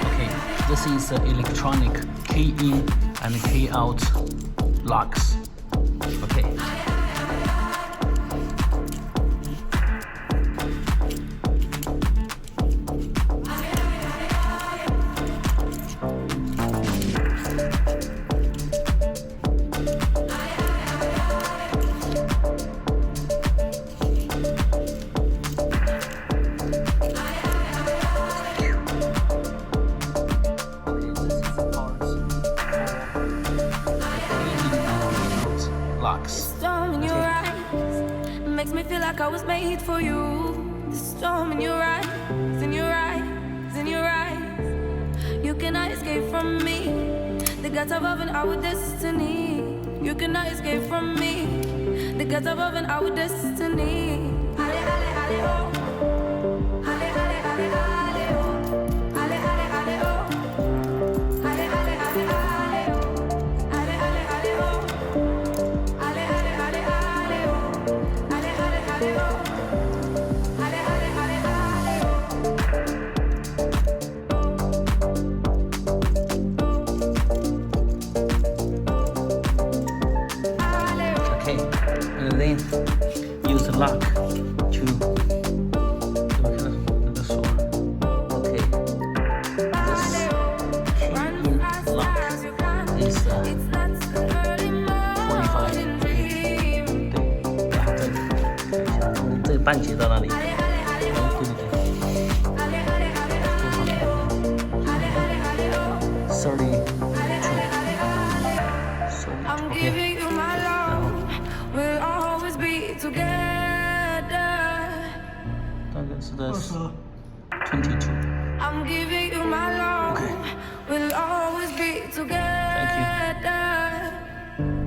Okay, this is the electronic key in and key out locks. Okay. Storm in your eyes makes me feel like I was made for you. The storm in your eyes, in your eyes, in your eyes. You cannot escape from me. The gods above and our destiny. You cannot escape from me. The gods above and our destiny. Ale, ale, ale, oh. Ale, ale, ale, ale, oh. Ale, ale, ale, oh. Ale, ale, ale, ale, oh. Ale, ale, ale, oh. Ale, ale, ale, ale, oh. Ale, ale, ale, oh. Ale, ale, ale, ale, oh. Okay, and then use the lock to this one. Okay, this key in lock is 45. 对，然后再看一下，从这半截到那里。对对对。32. I'm Okay. giving you my love. We'll always be together. 大概是在22. I'm giving you my love. Okay. We'll always be together.